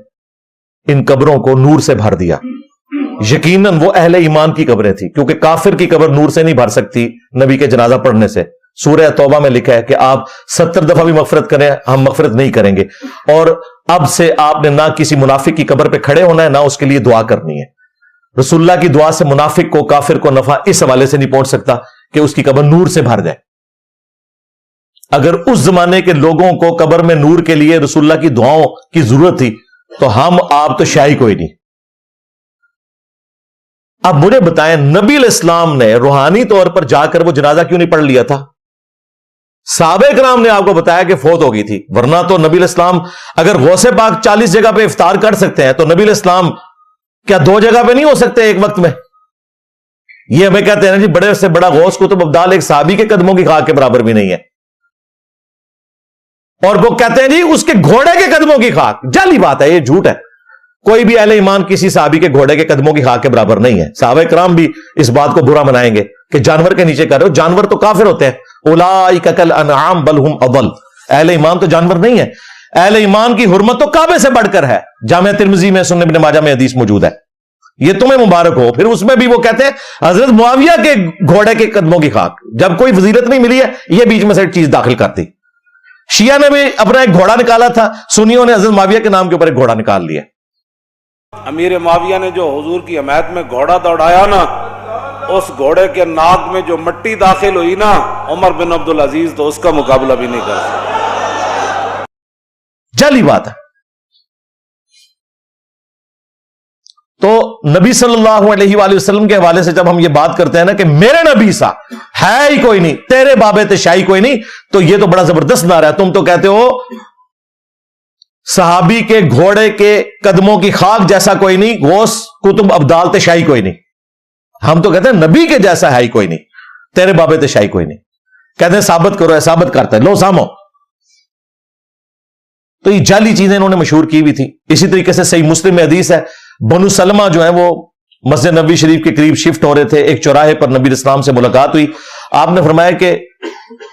ان قبروں کو نور سے بھر دیا. یقیناً وہ اہل ایمان کی قبریں تھی, کیونکہ کافر کی قبر نور سے نہیں بھر سکتی نبی کے جنازہ پڑھنے سے. سورہ توبہ میں لکھا ہے کہ آپ 70 دفعہ بھی مغفرت کریں, ہم مغفرت نہیں کریں گے. اور اب سے آپ نے نہ کسی منافق کی قبر پہ کھڑے ہونا ہے, نہ اس کے لیے دعا کرنی ہے. رسول اللہ کی دعا سے منافق کو, کافر کو نفع اس حوالے سے نہیں پہنچ سکتا کہ اس کی قبر نور سے بھر جائے. اگر اس زمانے کے لوگوں کو قبر میں نور کے لیے رسول اللہ کی دعاؤں کی ضرورت تھی تو ہم آپ تو شاہی کوئی نہیں. اب مجھے بتائیں نبی علیہ السلام نے روحانی طور پر جا کر وہ جنازہ کیوں نہیں پڑھ لیا تھا؟ صحابہ کرام نے آپ کو بتایا کہ فوت ہو گئی تھی، ورنہ تو نبی علیہ السلام اگر غوث پاک 40 جگہ پہ افطار کر سکتے ہیں تو نبی علیہ السلام کیا 2 جگہ پہ نہیں ہو سکتے ایک وقت میں؟ یہ ہمیں کہتے ہیں نا جی بڑے سے بڑا غوث قطب ابدال ایک صحابی کے قدموں کی خاک کے برابر بھی نہیں ہے، اور وہ کہتے ہیں جی اس کے گھوڑے کے قدموں کی خاک. جعلی بات ہے، یہ جھوٹ ہے. کوئی بھی اہل ایمان کسی صحابی کے گھوڑے کے قدموں کی خاک کے برابر نہیں ہے. صحابہ کرام بھی اس بات کو برا منائیں گے کہ جانور کے نیچے کر رہے ہو، جانور تو کافر ہوتے ہیں. اولئک کالانعام بل هم اضل. اہل ایمان تو جانور نہیں ہے. اہل ایمان کی حرمت تو کعبے سے بڑھ کر ہے. جامع ترمذی میں، سنن ابن ماجہ میں حدیث موجود ہے. یہ تمہیں مبارک ہو. پھر اس میں بھی وہ کہتے ہیں حضرت معاویہ کے گھوڑے کے قدموں کی خاک. جب کوئی فضیلت نہیں ملی ہے یہ بیچ میں سے چیز داخل کرتی. شیعہ نے بھی اپنا ایک گھوڑا نکالا تھا، سنیوں نے حضرت معاویہ کے نام کے اوپر ایک گھوڑا نکال لیا. امیر معاویہ نے جو حضور کی حمایت میں گھوڑا دوڑایا نا، اس گھوڑے کے ناک میں جو مٹی داخل ہوئی نا، عمر بن عبدالعزیز تو اس کا مقابلہ بھی نہیں کر سکتا. جعلی بات ہے. تو نبی صلی اللہ علیہ وآلہ وسلم کے حوالے سے جب ہم یہ بات کرتے ہیں نا کہ میرے نبی سا ہے ہی کوئی نہیں، تیرے بابے تشائی کوئی نہیں، تو یہ تو بڑا زبردست نعرہ ہے. تم تو کہتے ہو صحابی کے گھوڑے کے قدموں کی خاک جیسا کوئی نہیں، غوث قطب ابدال تشائی کوئی نہیں. ہم تو کہتے ہیں نبی کے جیسا ہے ہی کوئی نہیں، تیرے بابے تشائی کوئی نہیں. کہتے ہیں ثابت کرو، ہے ثابت کرتا ہے، لو سامو. تو یہ جعلی چیزیں انہوں نے مشہور کی ہوئی تھی. اسی طریقے سے صحیح مسلم میں حدیث ہے، بنو سلمہ جو ہیں وہ مسجد نبوی شریف کے قریب شفٹ ہو رہے تھے. ایک چوراہے پر نبی اسلام سے ملاقات ہوئی. آپ نے فرمایا کہ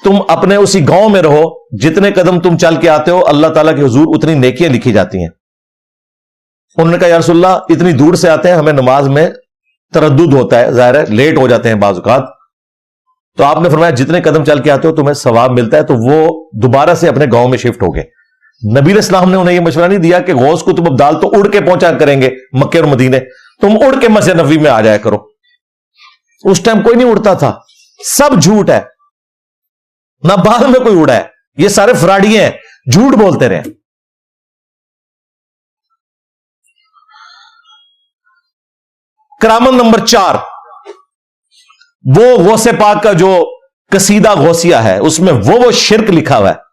تم اپنے اسی گاؤں میں رہو، جتنے قدم تم چل کے آتے ہو اللہ تعالیٰ کے حضور اتنی نیکیاں لکھی جاتی ہیں. انہوں نے کہا یا رسول اللہ اتنی دور سے آتے ہیں، ہمیں نماز میں تردد ہوتا ہے، ظاہر ہے لیٹ ہو جاتے ہیں بعض اوقات. تو آپ نے فرمایا جتنے قدم چل کے آتے ہو تمہیں ثواب ملتا ہے. تو وہ دوبارہ سے اپنے گاؤں میں شفٹ ہو گئے. نبی علیہ السلام نے انہیں یہ مشورہ نہیں دیا کہ غوث قطب ابدال تو اڑ کے پہنچا کریں گے مکے اور مدینے، تم اڑ کے مسجد نبوی میں آ جایا کرو. اس ٹائم کوئی نہیں اڑتا تھا. سب جھوٹ ہے، نہ بعد میں کوئی اڑا ہے. یہ سارے فراڈیے ہیں، جھوٹ بولتے رہے. کرامت نمبر 4، وہ غوث پاک کا جو قصیدہ غوثیہ ہے اس میں وہ شرک لکھا ہوا ہے.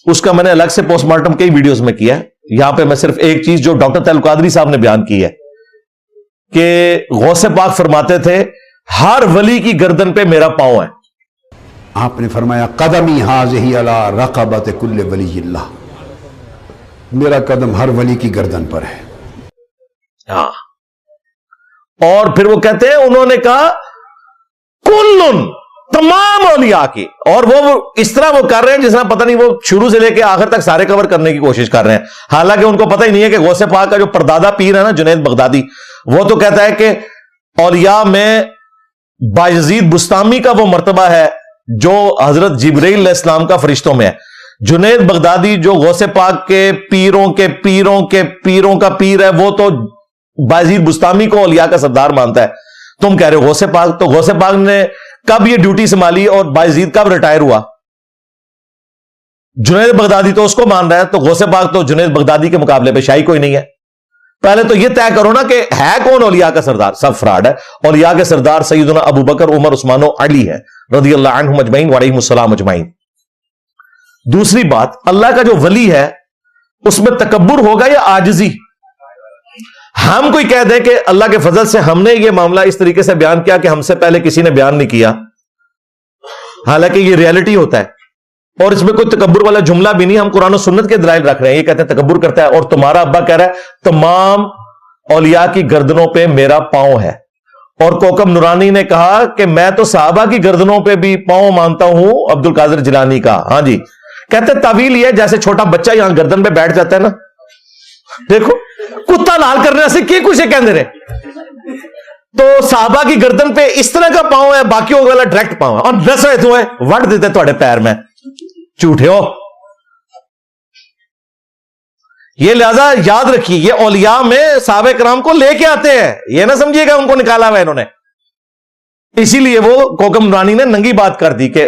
اس کا میں نے الگ سے پوسٹ مارٹم کئی ویڈیوز میں کیا ہے. یہاں پہ میں صرف ایک چیز جو ڈاکٹر تعلق قادری صاحب نے بیان کی ہے کہ غوث پاک فرماتے تھے ہر ولی کی گردن پہ میرا پاؤں ہے. آپ نے فرمایا قدمی ہاذہی علی رقبۃ کل ولی اللہ، میرا قدم ہر ولی کی گردن پر ہے. ہاں، اور پھر وہ کہتے ہیں انہوں نے کہا کلن، تمام اولیاء کی. اور وہ اس طرح وہ کر رہے ہیں جس طرح پتہ نہیں وہ شروع سے لے کے آخر تک سارے کور کرنے کی کوشش کر رہے ہیں. حالانکہ ان کو پتہ ہی نہیں ہے کہ غوث پاک کا جو پردادا پیر ہے نا جنید بغدادی، وہ تو کہتا ہے کہ اولیاء میں بایزید بستامی کا وہ مرتبہ ہے جو حضرت جبرائیل علیہ السلام کا فرشتوں میں ہے. جنید بغدادی جو غوث پاک کے پیروں کے پیروں کے پیروں کا پیر ہے، وہ تو بایزید بستامی کو اولیاء کا سردار مانتا ہے. تم کہہ رہے ہو غوث پاک. تو غوث پاک نے کب یہ ڈیوٹی سنبھالی اور بایزید کب ریٹائر ہوا؟ جنید بغدادی تو اس کو مان رہا ہے، تو غوث پاک تو جنید بغدادی کے مقابلے پہ شاہی کوئی نہیں ہے. پہلے تو یہ طے کرو نا کہ ہے کون اولیاء کا سردار. سب فراڈ ہے. اولیاء کے سردار سیدنا ابو بکر، عمر، عثمان و علی ہے رضی اللہ عنہم اجمعین وعلیہم السلام اجمعین. دوسری بات، اللہ کا جو ولی ہے اس میں تکبر ہوگا یا عاجزی؟ ہم کوئی کہہ دیں کہ اللہ کے فضل سے ہم نے یہ معاملہ اس طریقے سے بیان کیا کہ ہم سے پہلے کسی نے بیان نہیں کیا، حالانکہ یہ ریالٹی ہوتا ہے اور اس میں کوئی تکبر والا جملہ بھی نہیں. ہم قرآن و سنت کے دلائل رکھ رہے ہیں. یہ کہتے ہیں تکبر کرتا ہے. اور تمہارا ابا کہہ رہا ہے تمام اولیاء کی گردنوں پہ میرا پاؤں ہے. اور کوکب نورانی نے کہا کہ میں تو صحابہ کی گردنوں پہ بھی پاؤں مانتا ہوں عبد القادر جیلانی کا. ہاں جی، کہتے تعویل یہ جیسے چھوٹا بچہ یہاں گردن پہ بیٹھ جاتا ہے نا، دیکھو کتا لال کرنے سے کی کچھ کہہ دے رہے، تو صحابہ کی گردن پہ اس طرح کا پاؤں ہے، باقیوں والا ڈائریکٹ پاؤں ہے. اور دس ہوئے تو وٹ دیتے تھوڑے پیر میں، جھوٹے ہو. یہ لہذا یاد رکھیے یہ اولیاء میں صحابہ کرام کو لے کے آتے ہیں، یہ نہ سمجھیے گا ان کو نکالا ہوا انہوں نے. اسی لیے وہ کوکب نورانی نے ننگی بات کر دی کہ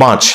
5,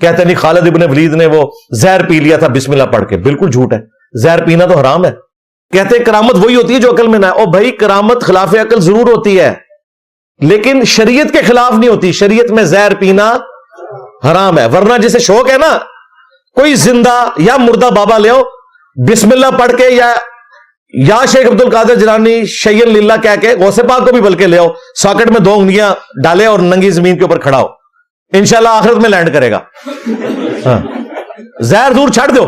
کہتے نہیں خالد ابن ولید نے وہ زہر پی لیا تھا بسم اللہ پڑھ کے، بالکل جھوٹ ہے، زہر پینا تو حرام ہے۔ کہتے ہیں کرامت وہی ہوتی ہے جو عقل میں نہ ہے۔ او بھائی کرامت خلاف عقل ضرور ہوتی ہے لیکن شریعت کے خلاف نہیں ہوتی، شریعت میں زہر پینا حرام ہے۔ ورنہ جسے شوق ہے نا، کوئی زندہ یا مردہ بابا لے آؤ، بسم اللہ پڑھ کے یا شیخ عبد القادر جیلانی شیئن للہ کہہ کے، غوث پاک کو بھی بلکہ لے آؤ، ساکٹ میں 2 انگلیاں ڈالے اور ننگی زمین کے اوپر کھڑا ہو، انشاءاللہ آخرت میں لینڈ کرے گا۔ زہر دور چھڑ دو۔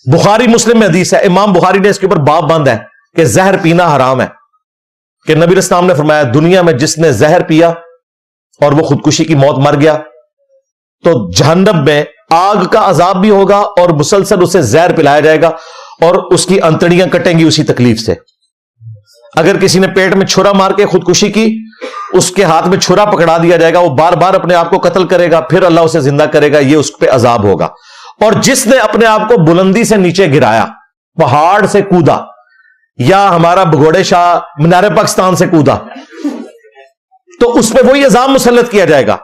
بخاری مسلم میں حدیث ہے، امام بخاری نے اس کے اوپر باب بند ہے کہ زہر پینا حرام ہے، کہ نبی اسلام نے فرمایا دنیا میں جس نے زہر پیا اور وہ خودکشی کی موت مر گیا تو جہنم میں آگ کا عذاب بھی ہوگا اور مسلسل اسے زہر پلایا جائے گا اور اس کی انتڑیاں کٹیں گی اسی تکلیف سے۔ اگر کسی نے پیٹ میں چھرا مار کے خودکشی کی، اس کے ہاتھ میں چھرا پکڑا دیا جائے گا، وہ بار بار اپنے آپ کو قتل کرے گا، پھر اللہ اسے زندہ کرے گا، یہ اس پہ عذاب ہوگا۔ اور جس نے اپنے آپ کو بلندی سے نیچے گرایا، پہاڑ سے کودا، یا ہمارا بھگوڑے شاہ مینار پاکستان سے کودا، تو اس پہ وہی عذاب مسلط کیا جائے گا۔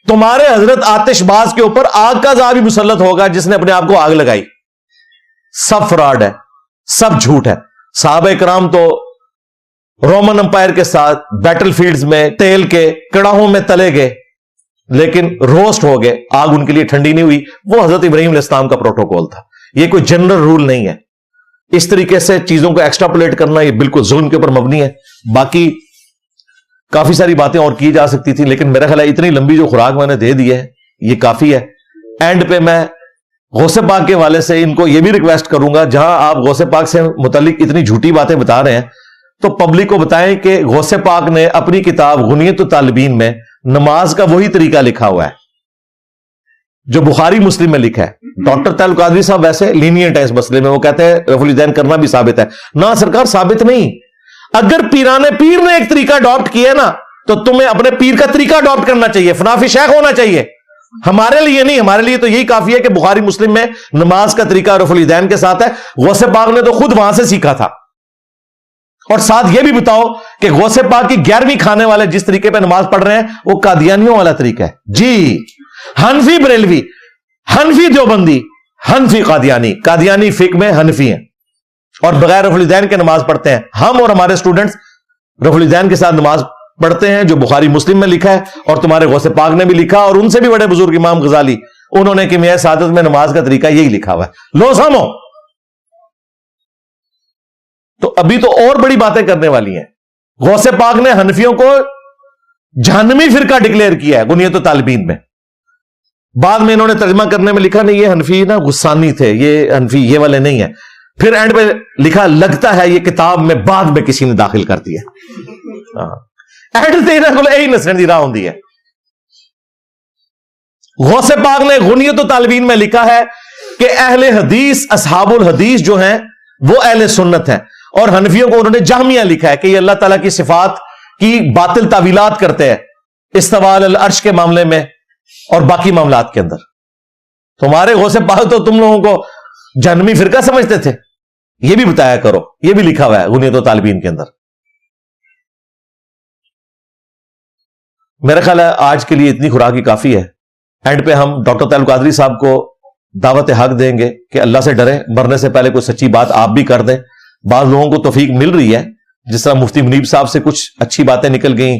تمہارے حضرت آتش باز کے اوپر آگ کا عذاب ہی مسلط ہوگا جس نے اپنے آپ کو آگ لگائی۔ سب فراڈ ہے، سب جھوٹ ہے۔ صحابہ کرام تو رومن امپائر کے ساتھ بیٹل فیلڈز میں تیل کے کڑاہوں میں تلے گئے لیکن روسٹ ہو گئے، آگ ان کے لیے ٹھنڈی نہیں ہوئی۔ وہ حضرت ابراہیم علیہ السلام کا پروٹوکول تھا، یہ کوئی جنرل رول نہیں ہے۔ اس طریقے سے چیزوں کو ایکسٹراپولیٹ کرنا یہ بالکل ظلم کے اوپر مبنی ہے۔ باقی کافی ساری باتیں اور کی جا سکتی تھیں لیکن میرا خیال ہے اتنی لمبی جو خوراک میں نے دے دی ہے یہ کافی ہے۔ اینڈ پہ میں غوث پاک کے والے سے ان کو یہ بھی ریکویسٹ کروں گا، جہاں آپ غوث پاک سے متعلق اتنی جھوٹی باتیں بتا رہے ہیں تو پبلک کو بتائیں کہ غوث پاک نے اپنی کتاب غنیت الطالبین میں نماز کا وہی طریقہ لکھا ہوا ہے جو بخاری مسلم میں لکھا ہے۔ ڈاکٹر طاہر القادری صاحب ویسے لینینٹ ہے اس مسئلے میں، وہ کہتے ہیں رفع الیدین کرنا بھی ثابت ہے۔ نہ سرکار، ثابت نہیں۔ اگر پیران پیر نے ایک طریقہ اڈاپٹ کیا نا تو تمہیں اپنے پیر کا طریقہ اڈاپٹ کرنا چاہیے، فنافی شیخ ہونا چاہیے۔ ہمارے لیے نہیں، ہمارے لیے تو یہی کافی ہے کہ بخاری مسلم میں نماز کا طریقہ رفع الیدین کے ساتھ ہے۔ غوث پاک نے تو خود وہاں سے سیکھا تھا۔ اور ساتھ یہ بھی بتاؤ کہ غوث پاک کی 11ویں کھانے والے جس طریقے پہ نماز پڑھ رہے ہیں وہ قادیانیوں والا طریقہ ہے جی۔ حنفی بریلوی، حنفی دیوبندی، حنفی قادیانی، قادیانی فقہ میں حنفی ہیں اور بغیر رفع الیدین کے نماز پڑھتے ہیں۔ ہم اور ہمارے سٹوڈنٹس رفع الیدین کے ساتھ نماز پڑھتے ہیں جو بخاری مسلم میں لکھا ہے اور تمہارے غوث پاک نے بھی لکھا، اور ان سے بھی بڑے بزرگ امام غزالی، انہوں نے کیمیائے سعادت میں نماز کا طریقہ یہی لکھا ہوا ہے۔ لو سامو، تو ابھی تو اور بڑی باتیں کرنے والی ہیں۔ غوث پاک نے حنفیوں کو جہنمی فرقہ ڈکلیئر کیا ہے غنیت الطالبین میں۔ بعد میں انہوں نے ترجمہ کرنے میں لکھا نہیں یہ حنفی نا غسانی تھے، یہ حنفی یہ والے نہیں ہیں۔ پھر اینڈ پہ لکھا لگتا ہے یہ کتاب میں بعد میں کسی نے داخل کر دیا۔ یہی نسرن دی راہ ہوندی ہے۔ غوث پاک نے غنیت الطالبین میں لکھا ہے کہ اہل حدیث، اصحاب الحدیث جو ہیں وہ اہل سنت ہیں، اور حنفیوں کو انہوں نے جہمیہ لکھا ہے کہ یہ اللہ تعالیٰ کی صفات کی باطل تعویلات کرتے ہیں استواء علی العرش کے معاملے میں اور باقی معاملات کے اندر۔ تمہارے غوث پاک تو تم لوگوں کو جہنمی فرقہ سمجھتے تھے، یہ بھی بتایا کرو، یہ بھی لکھا ہوا ہے غنیت الطالبین کے اندر۔ میرا خیال ہے آج کے لیے اتنی خوراک ہی کافی ہے۔ اینڈ پہ ہم ڈاکٹر طاہر القادری صاحب کو دعوت حق دیں گے کہ اللہ سے ڈریں، مرنے سے پہلے کوئی سچی بات آپ بھی کر دیں۔ بعض لوگوں کو توفیق مل رہی ہے، جس طرح مفتی منیب صاحب سے کچھ اچھی باتیں نکل گئیں،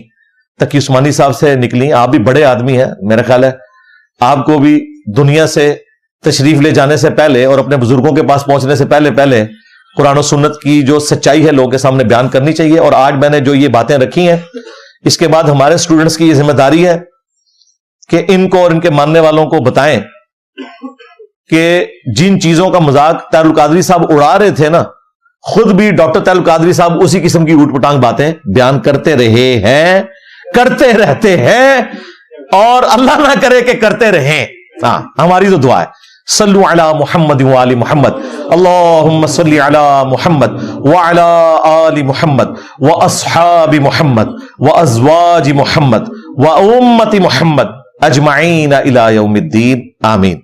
تقی عثمانی صاحب سے نکلی، آپ بھی بڑے آدمی ہیں، میرا خیال ہے آپ کو بھی دنیا سے تشریف لے جانے سے پہلے اور اپنے بزرگوں کے پاس پہنچنے سے پہلے قرآن و سنت کی جو سچائی ہے لوگوں کے سامنے بیان کرنی چاہیے۔ اور آج میں نے جو یہ باتیں رکھی ہیں، اس کے بعد ہمارے اسٹوڈنٹس کی یہ ذمہ داری ہے کہ ان کو اور ان کے ماننے والوں کو بتائیں کہ جن چیزوں کا مذاق طاہر القادری صاحب اڑا رہے تھے نا، خود بھی ڈاکٹر طاہر القادری صاحب اسی قسم کی اوٹ پٹانگ باتیں بیان کرتے رہے ہیں، کرتے رہتے ہیں، اور اللہ نہ کرے کہ کرتے رہیں۔ ہاں، ہماری تو دعا ہے۔ صلو علی محمد وآل محمد، اللہم صلی علی محمد وعلی آل محمد واصحاب محمد وازواج محمد وامت محمد اجمعین الی یوم الدین، آمین۔